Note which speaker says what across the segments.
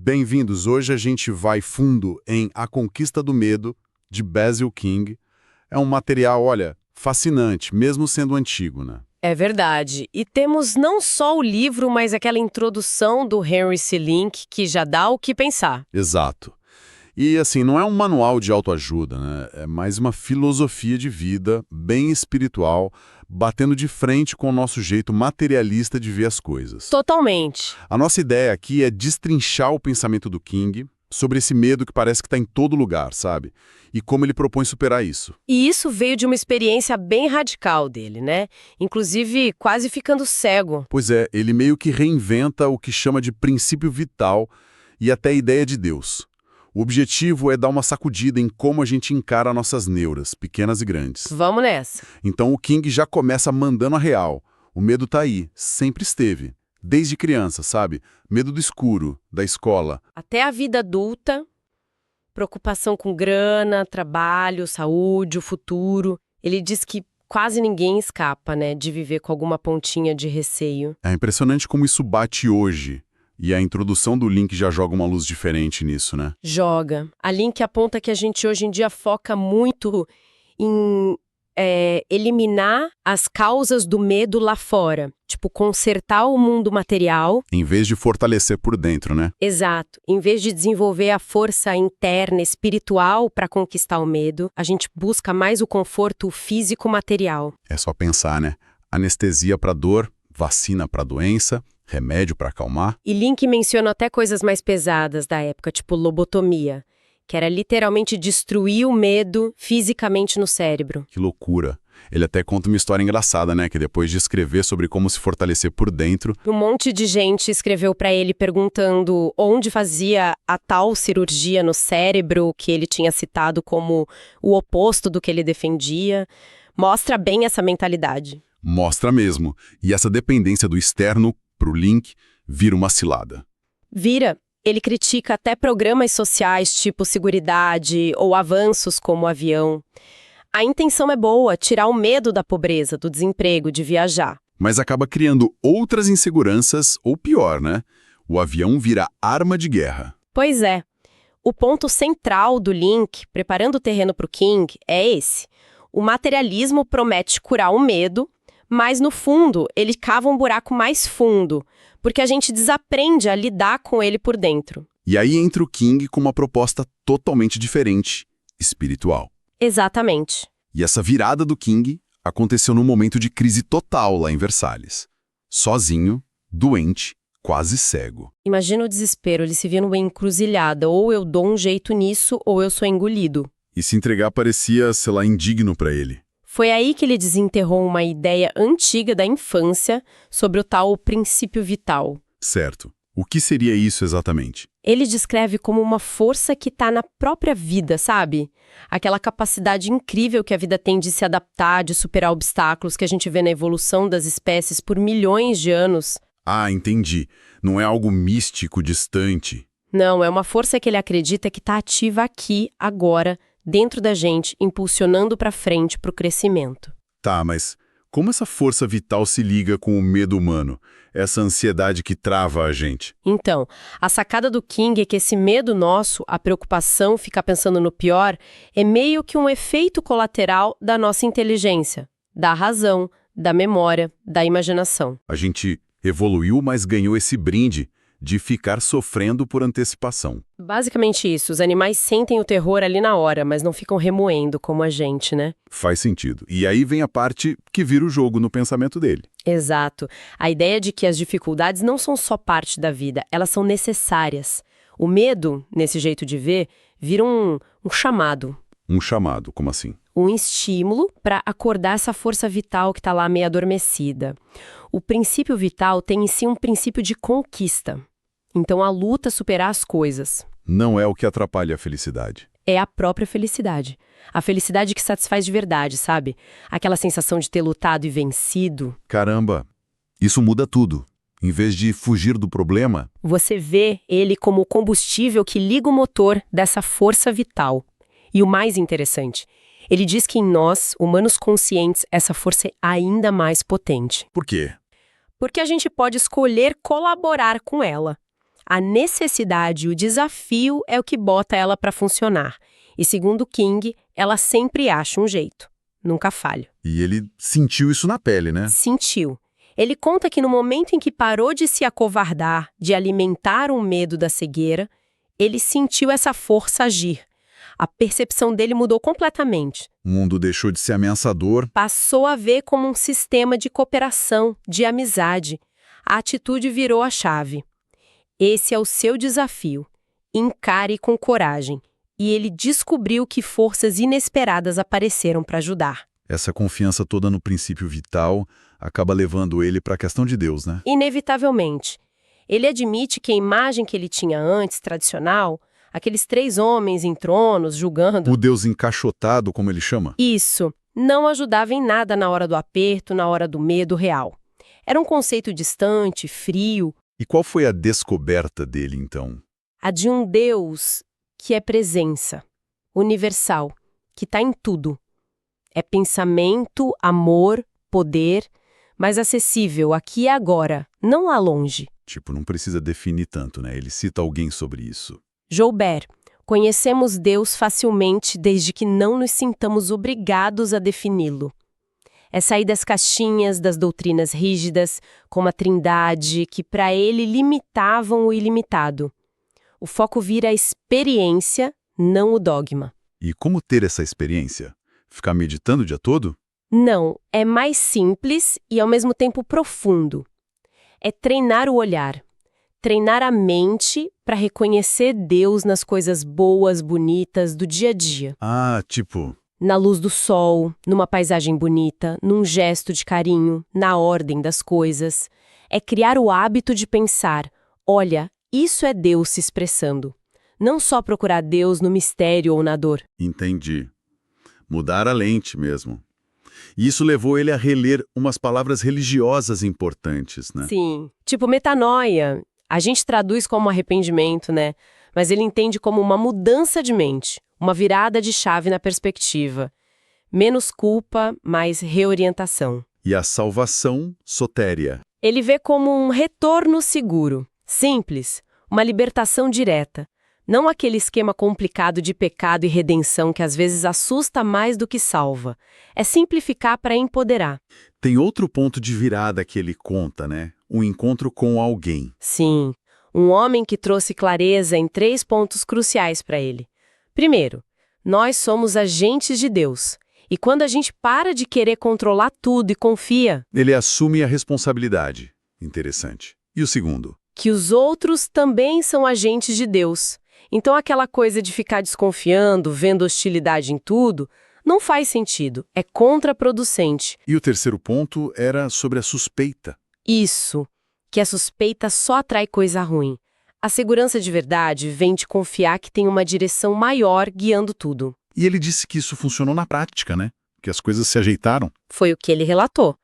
Speaker 1: Bem-vindos! Hoje a gente vai fundo em A Conquista do Medo, de Basil King. É um material, olha, fascinante, mesmo sendo antigo, né?
Speaker 2: É verdade. E temos não só o livro, mas aquela introdução do Henry C. Link, que já dá o que pensar.
Speaker 1: Exato. E assim, não é um manual de autoajuda, né? É mais uma filosofia de vida, bem espiritual, batendo de frente com o nosso jeito materialista de ver as coisas.
Speaker 2: Totalmente.
Speaker 1: A nossa ideia aqui é destrinchar o pensamento do King sobre esse medo que parece que está em todo lugar, sabe? E como ele propõe superar isso.
Speaker 2: E isso veio de uma experiência bem radical dele, né? Inclusive, quase ficando cego.
Speaker 1: Pois é, ele meio que reinventa o que chama de princípio vital e até a ideia de Deus. O objetivo é dar uma sacudida em como a gente encara nossas neuras, pequenas e grandes.
Speaker 2: Vamos nessa.
Speaker 1: Então o King já começa mandando a real. O medo tá aí, sempre esteve. Desde criança, sabe? Medo do escuro, da escola.
Speaker 2: Até a vida adulta, preocupação com grana, trabalho, saúde, o futuro. Ele diz que quase ninguém escapa, né, de viver com alguma pontinha de receio.
Speaker 1: É impressionante como isso bate hoje. E a introdução do Link já joga uma luz diferente nisso, né?
Speaker 2: Joga. A Link aponta que a gente hoje em dia foca muito em eliminar as causas do medo lá fora. Tipo, consertar o mundo material.
Speaker 1: Em vez de fortalecer por dentro, né?
Speaker 2: Exato. Em vez de desenvolver a força interna, espiritual para conquistar o medo, a gente busca mais o conforto físico-material.
Speaker 1: É só pensar, né? Anestesia para dor, vacina para doença, remédio para acalmar.
Speaker 2: E Link menciona até coisas mais pesadas da época, tipo lobotomia, que era literalmente destruir o medo fisicamente no cérebro.
Speaker 1: Que loucura. Ele até conta uma história engraçada, né? Que depois de escrever sobre como se fortalecer por dentro...
Speaker 2: Um monte de gente escreveu para ele perguntando onde fazia a tal cirurgia no cérebro que ele tinha citado como o oposto do que ele defendia. Mostra bem essa mentalidade.
Speaker 1: Mostra mesmo. E essa dependência do externo pro Link vira uma cilada.
Speaker 2: Vira. Ele critica até programas sociais tipo Seguridade ou avanços como o avião. A intenção é boa, tirar o medo da pobreza, do desemprego, de viajar.
Speaker 1: Mas acaba criando outras inseguranças, ou pior, né? O avião vira arma de guerra.
Speaker 2: Pois é. O ponto central do Link, preparando o terreno para o King, é esse. O materialismo promete curar o medo, mas no fundo ele cava um buraco mais fundo, porque a gente desaprende a lidar com ele por dentro.
Speaker 1: E aí entra o King com uma proposta totalmente diferente, espiritual.
Speaker 2: Exatamente.
Speaker 1: E essa virada do King aconteceu num momento de crise total lá em Versalhes. Sozinho, doente, quase cego.
Speaker 2: Imagina o desespero, ele se via numa encruzilhada, ou eu dou um jeito nisso, ou eu sou engolido.
Speaker 1: E se entregar parecia, sei lá, indigno para ele.
Speaker 2: Foi aí que ele desenterrou uma ideia antiga da infância sobre o tal princípio vital.
Speaker 1: Certo. O que seria isso exatamente?
Speaker 2: Ele descreve como uma força que está na própria vida, sabe? Aquela capacidade incrível que a vida tem de se adaptar, de superar obstáculos que a gente vê na evolução das espécies por milhões de anos.
Speaker 1: Ah, entendi. Não é algo místico, distante.
Speaker 2: Não, é uma força que ele acredita que está ativa aqui, agora, dentro da gente, impulsionando para frente para o crescimento.
Speaker 1: Tá, mas como essa força vital se liga com o medo humano? Essa ansiedade que trava a gente?
Speaker 2: Então, a sacada do King é que esse medo nosso, a preocupação, ficar pensando no pior, é meio que um efeito colateral da nossa inteligência, da razão, da memória, da imaginação.
Speaker 1: A gente evoluiu, mas ganhou esse brinde de ficar sofrendo por antecipação.
Speaker 2: Basicamente isso, os animais sentem o terror ali na hora, mas não ficam remoendo como a gente, né?
Speaker 1: Faz sentido. E aí vem a parte que vira o jogo no pensamento dele.
Speaker 2: Exato. A ideia de que as dificuldades não são só parte da vida, elas são necessárias. O medo, nesse jeito de ver, vira um chamado.
Speaker 1: Um chamado, como assim?
Speaker 2: Um estímulo para acordar essa força vital que está lá meio adormecida. O princípio vital tem em si um princípio de conquista. Então a luta é superar as coisas.
Speaker 1: Não é o que atrapalha a felicidade.
Speaker 2: É a própria felicidade. A felicidade que satisfaz de verdade, sabe? Aquela sensação de ter lutado e vencido.
Speaker 1: Caramba, isso muda tudo. Em vez de fugir do problema...
Speaker 2: Você vê ele como o combustível que liga o motor dessa força vital. E o mais interessante, ele diz que em nós, humanos conscientes, essa força é ainda mais potente.
Speaker 1: Por quê?
Speaker 2: Porque a gente pode escolher colaborar com ela. A necessidade e o desafio é o que bota ela para funcionar. E segundo King, ela sempre acha um jeito. Nunca falha.
Speaker 1: E ele sentiu isso na pele, né?
Speaker 2: Sentiu. Ele conta que no momento em que parou de se acovardar, de alimentar o medo da cegueira, ele sentiu essa força agir. A percepção dele mudou completamente.
Speaker 1: O mundo deixou de ser ameaçador.
Speaker 2: Passou a ver como um sistema de cooperação, de amizade. A atitude virou a chave. Esse é o seu desafio. Encare com coragem. E ele descobriu que forças inesperadas apareceram para ajudar.
Speaker 1: Essa confiança toda no princípio vital acaba levando ele para a questão de Deus, né?
Speaker 2: Inevitavelmente. Ele admite que a imagem que ele tinha antes, tradicional, aqueles 3 homens em tronos julgando...
Speaker 1: O Deus encaixotado, como ele chama?
Speaker 2: Isso, não ajudava em nada na hora do aperto, na hora do medo real. Era um conceito distante, frio.
Speaker 1: E qual foi a descoberta dele, então?
Speaker 2: A de um Deus que é presença, universal, que está em tudo. É pensamento, amor, poder, mas acessível aqui e agora, não lá longe.
Speaker 1: Tipo, não precisa definir tanto, né? Ele cita alguém sobre isso.
Speaker 2: Joubert, conhecemos Deus facilmente desde que não nos sintamos obrigados a defini-lo. É sair das caixinhas, das doutrinas rígidas, como a Trindade, que para ele limitavam o ilimitado. O foco vira a experiência, não o dogma.
Speaker 1: E como ter essa experiência? Ficar meditando o dia todo?
Speaker 2: Não, é mais simples e ao mesmo tempo profundo. É treinar o olhar, treinar a mente para reconhecer Deus nas coisas boas, bonitas do dia a dia.
Speaker 1: Ah, tipo...
Speaker 2: Na luz do sol, numa paisagem bonita, num gesto de carinho, na ordem das coisas. É criar o hábito de pensar, olha, isso é Deus se expressando. Não só procurar Deus no mistério ou na dor.
Speaker 1: Entendi. Mudar a lente mesmo. E isso levou ele a reler umas palavras religiosas importantes, né?
Speaker 2: Sim, tipo metanoia. A gente traduz como arrependimento, né? Mas ele entende como uma mudança de mente, uma virada de chave na perspectiva. Menos culpa, mais reorientação.
Speaker 1: E a salvação sotéria.
Speaker 2: Ele vê como um retorno seguro, simples, uma libertação direta. Não aquele esquema complicado de pecado e redenção que às vezes assusta mais do que salva. É simplificar para empoderar.
Speaker 1: Tem outro ponto de virada que ele conta, né? Um encontro com alguém.
Speaker 2: Sim, um homem que trouxe clareza em 3 pontos cruciais para ele. Primeiro, nós somos agentes de Deus. E quando a gente para de querer controlar tudo e confia...
Speaker 1: Ele assume a responsabilidade. Interessante. E o segundo?
Speaker 2: Que os outros também são agentes de Deus. Então aquela coisa de ficar desconfiando, vendo hostilidade em tudo, não faz sentido, é contraproducente.
Speaker 1: E o terceiro ponto era sobre a suspeita.
Speaker 2: Isso, que a suspeita só atrai coisa ruim. A segurança de verdade vem de confiar que tem uma direção maior guiando tudo.
Speaker 1: E ele disse que isso funcionou na prática, né? Que as coisas se ajeitaram.
Speaker 2: Foi o que ele relatou.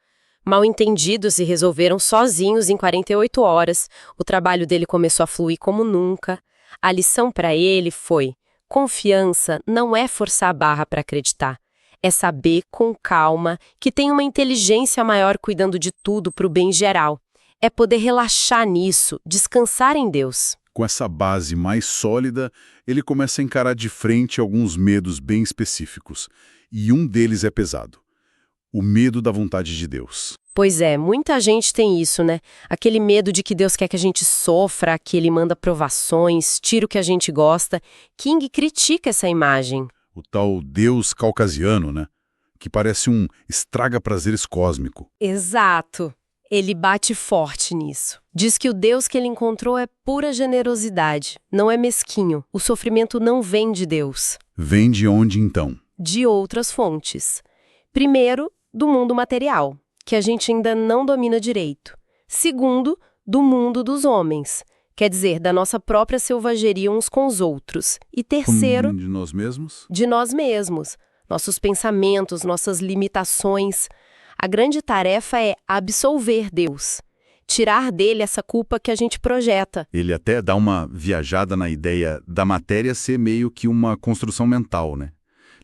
Speaker 2: Mal-entendidos se resolveram sozinhos em 48 horas, o trabalho dele começou a fluir como nunca. A lição para ele foi: confiança não é forçar a barra para acreditar. É saber, com calma, que tem uma inteligência maior cuidando de tudo para o bem geral. É poder relaxar nisso, descansar em Deus.
Speaker 1: Com essa base mais sólida, ele começa a encarar de frente alguns medos bem específicos. E um deles é pesado. O medo da vontade de Deus.
Speaker 2: Pois é, muita gente tem isso, né? Aquele medo de que Deus quer que a gente sofra, que Ele manda provações, tira o que a gente gosta. King critica essa imagem.
Speaker 1: O tal Deus caucasiano, né? Que parece um estraga-prazeres cósmico.
Speaker 2: Exato. Ele bate forte nisso. Diz que o Deus que ele encontrou é pura generosidade, não é mesquinho. O sofrimento não vem de Deus.
Speaker 1: Vem de onde, então?
Speaker 2: De outras fontes. Primeiro, do mundo material, que a gente ainda não domina direito. Segundo, do mundo dos homens, quer dizer, da nossa própria selvageria uns com os outros. E terceiro...
Speaker 1: De nós mesmos?
Speaker 2: De nós mesmos. Nossos pensamentos, nossas limitações. A grande tarefa é absolver Deus. Tirar dele essa culpa que a gente projeta.
Speaker 1: Ele até dá uma viajada na ideia da matéria ser meio que uma construção mental, né?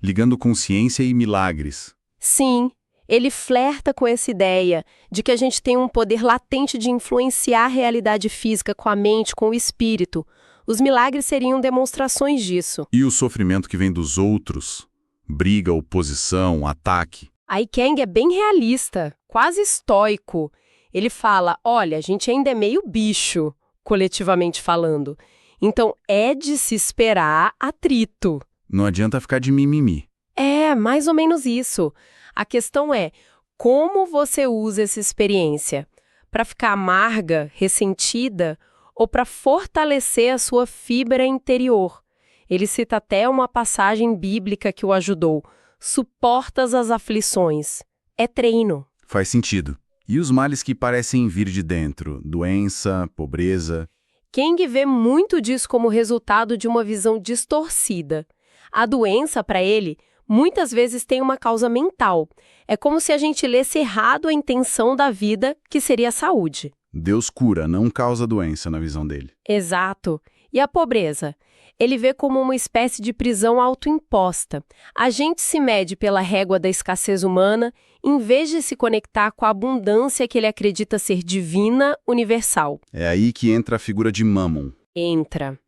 Speaker 1: Ligando consciência e milagres.
Speaker 2: Sim, Ele flerta com essa ideia de que a gente tem um poder latente de influenciar a realidade física com a mente, com o espírito. Os milagres seriam demonstrações disso.
Speaker 1: E o sofrimento que vem dos outros? Briga, oposição, ataque.
Speaker 2: Aí Kang é bem realista, quase estoico. Ele fala, olha, a gente ainda é meio bicho, coletivamente falando. Então é de se esperar atrito.
Speaker 1: Não adianta ficar de mimimi.
Speaker 2: É, mais ou menos isso. A questão é, como você usa essa experiência? Para ficar amarga, ressentida ou para fortalecer a sua fibra interior? Ele cita até uma passagem bíblica que o ajudou. Suportas as aflições. É treino.
Speaker 1: Faz sentido. E os males que parecem vir de dentro? Doença, pobreza?
Speaker 2: Kang vê muito disso como resultado de uma visão distorcida. A doença, para ele, muitas vezes tem uma causa mental. É como se a gente lesse errado a intenção da vida, que seria a saúde.
Speaker 1: Deus cura, não causa doença na visão dele.
Speaker 2: Exato. E a pobreza? Ele vê como uma espécie de prisão autoimposta. A gente se mede pela régua da escassez humana, em vez de se conectar com a abundância que ele acredita ser divina, universal.
Speaker 1: É aí que entra a figura de Mammon.
Speaker 2: Entra.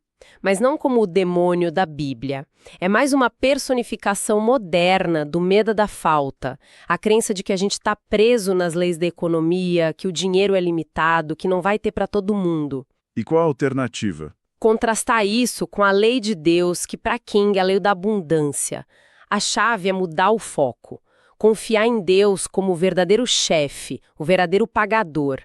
Speaker 2: Mas não como o demônio da Bíblia. É mais uma personificação moderna do medo da falta, a crença de que a gente está preso nas leis da economia, que o dinheiro é limitado, que não vai ter para todo mundo.
Speaker 1: E qual a alternativa?
Speaker 2: Contrastar isso com a lei de Deus, que para King é a lei da abundância. A chave é mudar o foco. Confiar em Deus como o verdadeiro chefe, o verdadeiro pagador.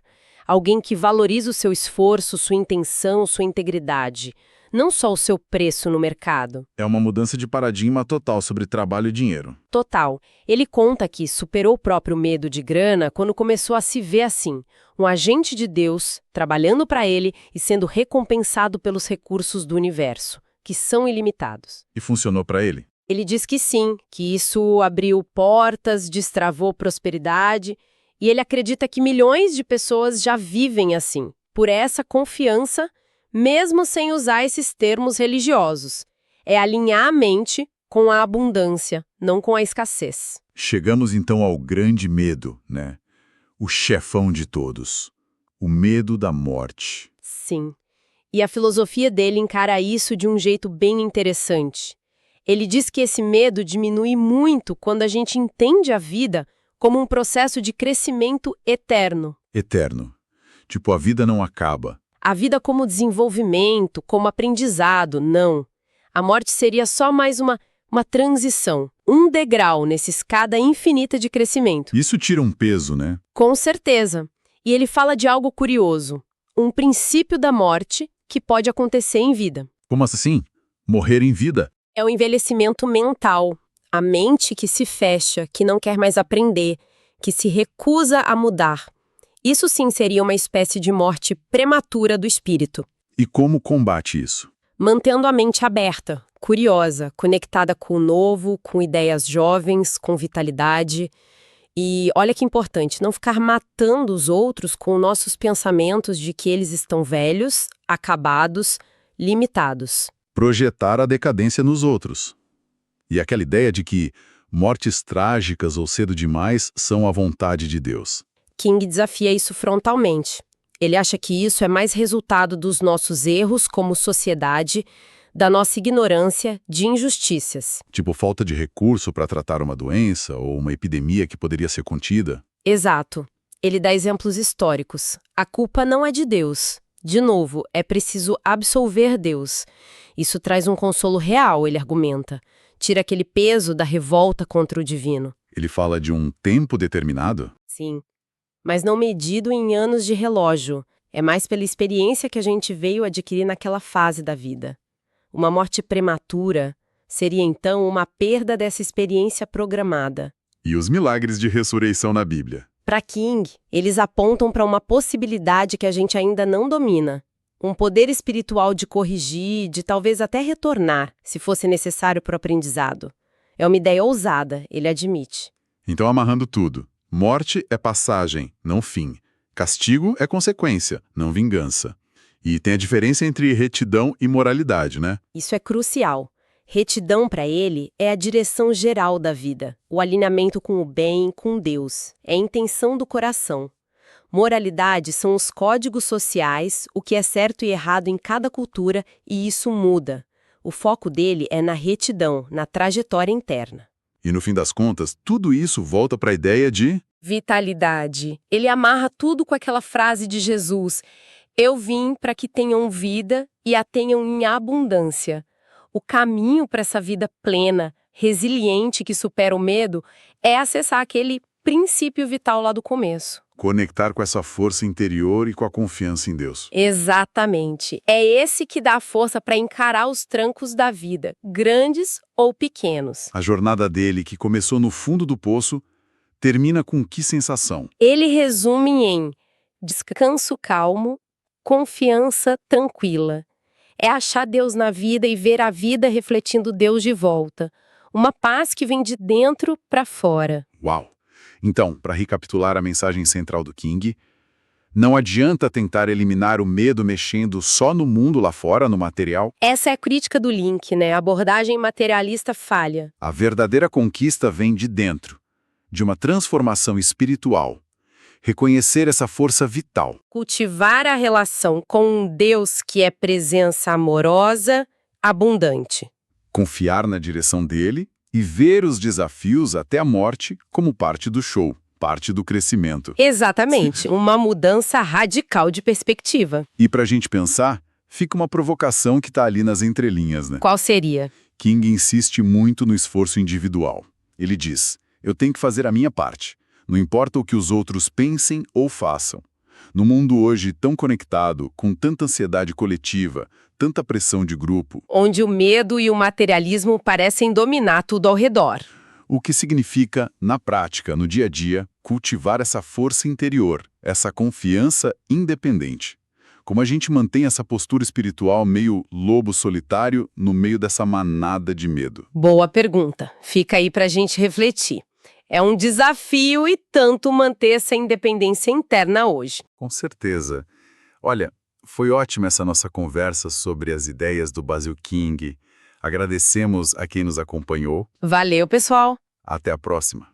Speaker 2: Alguém que valoriza o seu esforço, sua intenção, sua integridade. Não só o seu preço no mercado.
Speaker 1: É uma mudança de paradigma total sobre trabalho e dinheiro.
Speaker 2: Total. Ele conta que superou o próprio medo de grana quando começou a se ver assim, um agente de Deus, trabalhando para ele e sendo recompensado pelos recursos do universo, que são ilimitados.
Speaker 1: E funcionou para ele?
Speaker 2: Ele diz que sim, que isso abriu portas, destravou prosperidade, e ele acredita que milhões de pessoas já vivem assim, por essa confiança, mesmo sem usar esses termos religiosos. É alinhar a mente com a abundância, não com a escassez.
Speaker 1: Chegamos então ao grande medo, né? O chefão de todos. O medo da morte.
Speaker 2: Sim. E a filosofia dele encara isso de um jeito bem interessante. Ele diz que esse medo diminui muito quando a gente entende a vida como um processo de crescimento eterno.
Speaker 1: Eterno. Tipo, a vida não acaba.
Speaker 2: A vida como desenvolvimento, como aprendizado, não. A morte seria só mais uma transição, um degrau nessa escada infinita de crescimento.
Speaker 1: Isso tira um peso, né?
Speaker 2: Com certeza. E ele fala de algo curioso, um princípio da morte que pode acontecer em vida.
Speaker 1: Como assim? Morrer em vida?
Speaker 2: É o envelhecimento mental, a mente que se fecha, que não quer mais aprender, que se recusa a mudar. Isso sim seria uma espécie de morte prematura do espírito.
Speaker 1: E como combate isso?
Speaker 2: Mantendo a mente aberta, curiosa, conectada com o novo, com ideias jovens, com vitalidade. E olha que importante, não ficar matando os outros com nossos pensamentos de que eles estão velhos, acabados, limitados.
Speaker 1: Projetar a decadência nos outros. E aquela ideia de que mortes trágicas ou cedo demais são a vontade de Deus.
Speaker 2: King desafia isso frontalmente. Ele acha que isso é mais resultado dos nossos erros como sociedade, da nossa ignorância, de injustiças.
Speaker 1: Tipo falta de recurso para tratar uma doença ou uma epidemia que poderia ser contida.
Speaker 2: Exato. Ele dá exemplos históricos. A culpa não é de Deus. De novo, é preciso absolver Deus. Isso traz um consolo real, ele argumenta. Tira aquele peso da revolta contra o divino.
Speaker 1: Ele fala de um tempo determinado?
Speaker 2: Sim. Mas não medido em anos de relógio. É mais pela experiência que a gente veio adquirir naquela fase da vida. Uma morte prematura seria, então, uma perda dessa experiência programada.
Speaker 1: E os milagres de ressurreição na Bíblia?
Speaker 2: Para King, eles apontam para uma possibilidade que a gente ainda não domina. Um poder espiritual de corrigir, de talvez até retornar, se fosse necessário para o aprendizado. É uma ideia ousada, ele admite.
Speaker 1: Então, amarrando tudo. Morte é passagem, não fim. Castigo é consequência, não vingança. E tem a diferença entre retidão e moralidade, né?
Speaker 2: Isso é crucial. Retidão para ele é a direção geral da vida, o alinhamento com o bem, com Deus. É a intenção do coração. Moralidade são os códigos sociais, o que é certo e errado em cada cultura, e isso muda. O foco dele é na retidão, na trajetória interna.
Speaker 1: E no fim das contas, tudo isso volta para a ideia de
Speaker 2: Vitalidade. Ele amarra tudo com aquela frase de Jesus: eu vim para que tenham vida e a tenham em abundância. O caminho para essa vida plena, resiliente, que supera o medo, é acessar aquele princípio vital lá do começo.
Speaker 1: conectar com essa força interior e com a confiança em Deus.
Speaker 2: Exatamente. É esse que dá força para encarar os trancos da vida, grandes ou pequenos.
Speaker 1: A jornada dele, que começou no fundo do poço, termina com que sensação?
Speaker 2: Ele resume em descanso calmo, confiança tranquila. É achar Deus na vida e ver a vida refletindo Deus de volta. Uma paz que vem de dentro para fora.
Speaker 1: Uau! Então, para recapitular a mensagem central do King, não adianta tentar eliminar o medo mexendo só no mundo lá fora, no material.
Speaker 2: Essa é a crítica do Link, né? A abordagem materialista falha.
Speaker 1: A verdadeira conquista vem de dentro, de uma transformação espiritual. Reconhecer essa força vital.
Speaker 2: Cultivar a relação com um Deus que é presença amorosa, abundante.
Speaker 1: Confiar na direção dele e ver os desafios até a morte como parte do show, parte do crescimento.
Speaker 2: Exatamente, uma mudança radical de perspectiva.
Speaker 1: E para a gente pensar, fica uma provocação que está ali nas entrelinhas, né?
Speaker 2: Qual seria?
Speaker 1: King insiste muito no esforço individual. Ele diz, eu tenho que fazer a minha parte. Não importa o que os outros pensem ou façam. No mundo hoje tão conectado, com tanta ansiedade coletiva, tanta pressão de grupo,
Speaker 2: Onde o medo e o materialismo parecem dominar tudo ao redor.
Speaker 1: o que significa, na prática, no dia a dia, cultivar essa força interior, essa confiança independente. Como a gente mantém essa postura espiritual meio lobo solitário no meio dessa manada de medo?
Speaker 2: Boa pergunta. Fica aí pra gente refletir. É um desafio e tanto manter essa independência interna hoje.
Speaker 1: Com certeza. Olha, foi ótima essa nossa conversa sobre as ideias do Basil King. Agradecemos a quem nos acompanhou.
Speaker 2: Valeu, pessoal!
Speaker 1: Até a próxima.